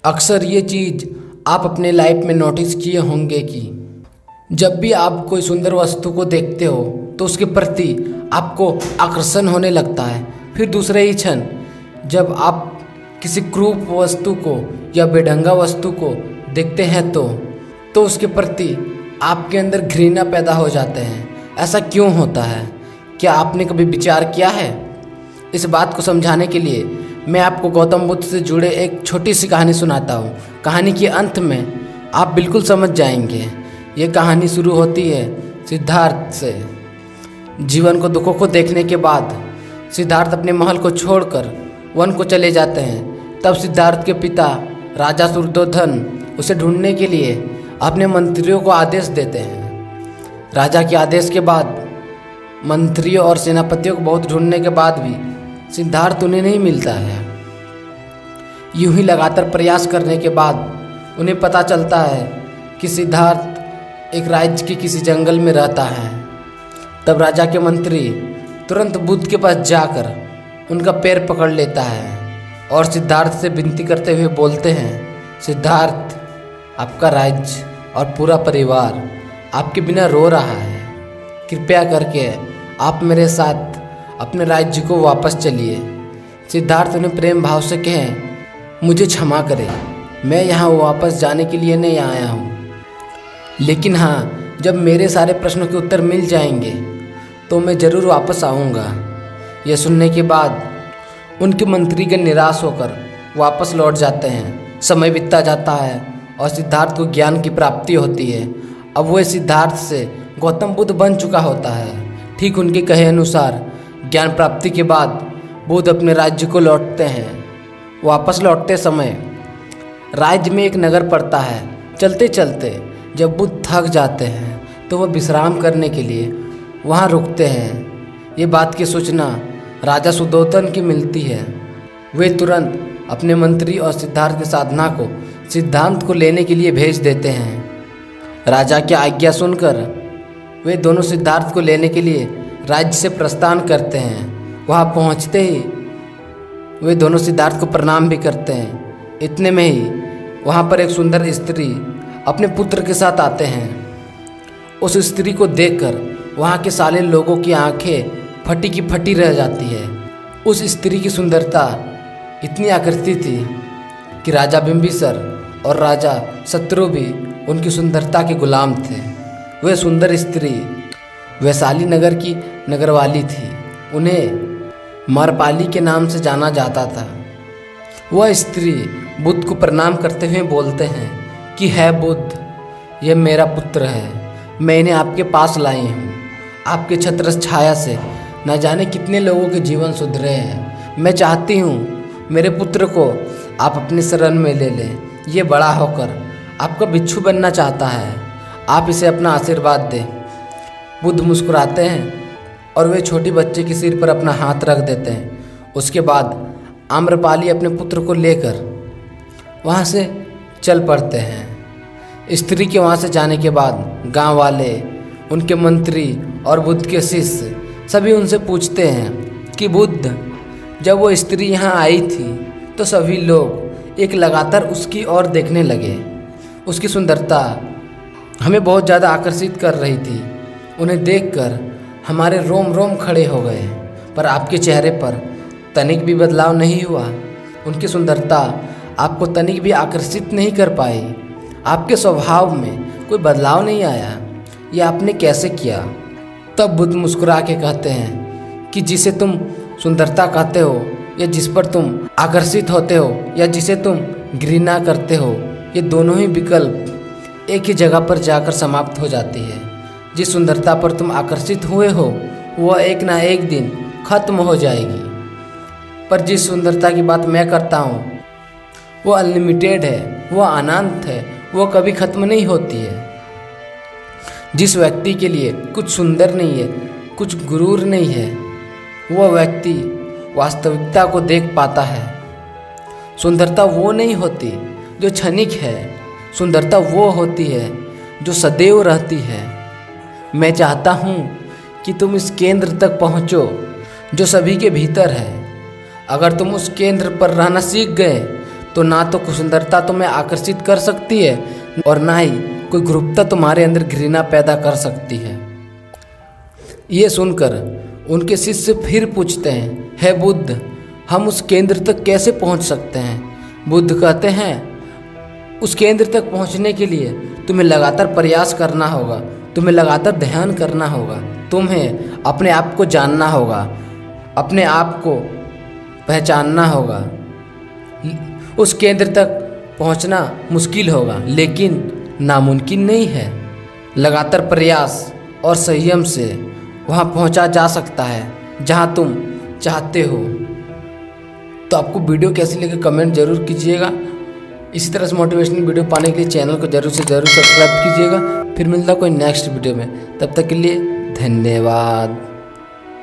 अक्सर ये चीज़ आप अपने लाइफ में नोटिस किए होंगे कि जब भी आप कोई सुंदर वस्तु को देखते हो तो उसके प्रति आपको आकर्षण होने लगता है। फिर दूसरे ही क्षण जब आप किसी क्रूप वस्तु को या बेढंगा वस्तु को देखते हैं तो उसके प्रति आपके अंदर घृणा पैदा हो जाते हैं। ऐसा क्यों होता है? क्या आपने कभी विचार किया है? इस बात को समझाने के लिए मैं आपको गौतम बुद्ध से जुड़े एक छोटी सी कहानी सुनाता हूँ। कहानी के अंत में आप बिल्कुल समझ जाएंगे। ये कहानी शुरू होती है सिद्धार्थ से। जीवन को दुखों को देखने के बाद सिद्धार्थ अपने महल को छोड़कर वन को चले जाते हैं। तब सिद्धार्थ के पिता राजा शुद्धोधन उसे ढूंढने के लिए अपने मंत्रियों को आदेश देते हैं। राजा के आदेश के बाद मंत्रियों और सेनापतियों को बहुत ढूंढने के बाद भी सिद्धार्थ उन्हें नहीं मिलता है। यूं ही लगातार प्रयास करने के बाद उन्हें पता चलता है कि सिद्धार्थ एक राज्य के किसी जंगल में रहता है। तब राजा के मंत्री तुरंत बुद्ध के पास जाकर उनका पैर पकड़ लेता है और सिद्धार्थ से विनती करते हुए बोलते हैं, सिद्धार्थ, आपका राज्य और पूरा परिवार आपके बिना रो रहा है। कृपया करके आप मेरे साथ अपने राज्य को वापस चलिए। सिद्धार्थ उन्हें प्रेम भाव से कहें, मुझे क्षमा करें, मैं यहाँ वापस जाने के लिए नहीं आया हूँ, लेकिन हाँ, जब मेरे सारे प्रश्नों के उत्तर मिल जाएंगे तो मैं ज़रूर वापस आऊँगा। यह सुनने के बाद उनके मंत्रीगण निराश होकर वापस लौट जाते हैं। समय बीतता जाता है और सिद्धार्थ को ज्ञान की प्राप्ति होती है। अब वह सिद्धार्थ से गौतम बुद्ध बन चुका होता है। ठीक उनके कहे अनुसार ज्ञान प्राप्ति के बाद बुद्ध अपने राज्य को लौटते हैं। वापस लौटते समय राज्य में एक नगर पड़ता है। चलते चलते जब बुद्ध थक जाते हैं तो वह विश्राम करने के लिए वहाँ रुकते हैं। ये बात की सूचना राजा शुद्धोधन की मिलती है। वे तुरंत अपने मंत्री और सिद्धार्थ के साधना को सिद्धांत को लेने के लिए भेज देते हैं। राजा की आज्ञा सुनकर वे दोनों सिद्धार्थ को लेने के लिए राज्य से प्रस्थान करते हैं। वहाँ पहुँचते ही वे दोनों सिद्धार्थ को प्रणाम भी करते हैं। इतने में ही वहाँ पर एक सुंदर स्त्री अपने पुत्र के साथ आते हैं। उस स्त्री को देखकर वहाँ के सारे लोगों की आंखें फटी की फटी रह जाती है। उस स्त्री की सुंदरता इतनी आकर्षित थी कि राजा बिंबिसर और राजा शत्रु भी उनकी सुंदरता के गुलाम थे। वह सुंदर स्त्री वैशाली नगर की नगरवाली थी। उन्हें मरपाली के नाम से जाना जाता था। वह स्त्री बुद्ध को प्रणाम करते हुए बोलते हैं कि है बुद्ध, यह मेरा पुत्र है, मैं इन्हें आपके पास लाई हूँ। आपके छत्र छाया से न जाने कितने लोगों के जीवन सुधरे हैं। मैं चाहती हूँ मेरे पुत्र को आप अपनी शरण में ले लें। ये बड़ा होकर आपका बिच्छू बनना चाहता है, आप इसे अपना आशीर्वाद दें। बुद्ध मुस्कुराते हैं और वे छोटी बच्चे के सिर पर अपना हाथ रख देते हैं। उसके बाद आम्रपाली अपने पुत्र को लेकर वहाँ से चल पड़ते हैं। स्त्री के वहाँ से जाने के बाद गांव वाले, उनके मंत्री और बुद्ध के शिष्य सभी उनसे पूछते हैं कि बुद्ध, जब वो स्त्री यहाँ आई थी तो सभी लोग एक लगातार उसकी ओर देखने लगे। उसकी सुंदरता हमें बहुत ज़्यादा आकर्षित कर रही थी। उन्हें देखकर हमारे रोम रोम खड़े हो गए, पर आपके चेहरे पर तनिक भी बदलाव नहीं हुआ। उनकी सुंदरता आपको तनिक भी आकर्षित नहीं कर पाई। आपके स्वभाव में कोई बदलाव नहीं आया। यह आपने कैसे किया? तब बुद्ध मुस्कुरा के कहते हैं कि जिसे तुम सुंदरता कहते हो या जिस पर तुम आकर्षित होते हो या जिसे तुम घृणा करते हो, ये दोनों ही विकल्प एक ही जगह पर जाकर समाप्त हो जाती है। जिस सुंदरता पर तुम आकर्षित हुए हो वह एक ना एक दिन खत्म हो जाएगी, पर जिस सुंदरता की बात मैं करता हूँ वो अनलिमिटेड है, वो अनंत है, वो कभी खत्म नहीं होती है। जिस व्यक्ति के लिए कुछ सुंदर नहीं है, कुछ गुरूर नहीं है, वह व्यक्ति वास्तविकता को देख पाता है। सुंदरता वो नहीं होती जो क्षणिक है, सुंदरता वो होती है जो सदैव रहती है। मैं चाहता हूँ कि तुम इस केंद्र तक पहुँचो जो सभी के भीतर है। अगर तुम उस केंद्र पर रहना सीख गए तो ना तो सुंदरता तुम्हें आकर्षित कर सकती है और ना ही कोई ग्रुपता तुम्हारे अंदर घृणा पैदा कर सकती है। ये सुनकर उनके शिष्य फिर पूछते हैं, हे बुद्ध, हम उस केंद्र तक कैसे पहुंच सकते हैं? बुद्ध कहते हैं, उस केंद्र तक पहुंचने के लिए तुम्हें लगातार प्रयास करना होगा, तुम्हें लगातार ध्यान करना होगा, तुम्हें अपने आप को जानना होगा, अपने आप को पहचानना होगा। उस केंद्र तक पहुंचना मुश्किल होगा लेकिन नामुमकिन नहीं है। लगातार प्रयास और संयम से वहां पहुंचा जा सकता है जहां तुम चाहते हो। तो आपको वीडियो कैसी लगी कमेंट जरूर कीजिएगा। इसी तरह से मोटिवेशनल वीडियो पाने के लिए चैनल को जरूर से जरूर सब्सक्राइब कीजिएगा। फिर मिलता कोई नेक्स्ट वीडियो में, तब तक के लिए धन्यवाद।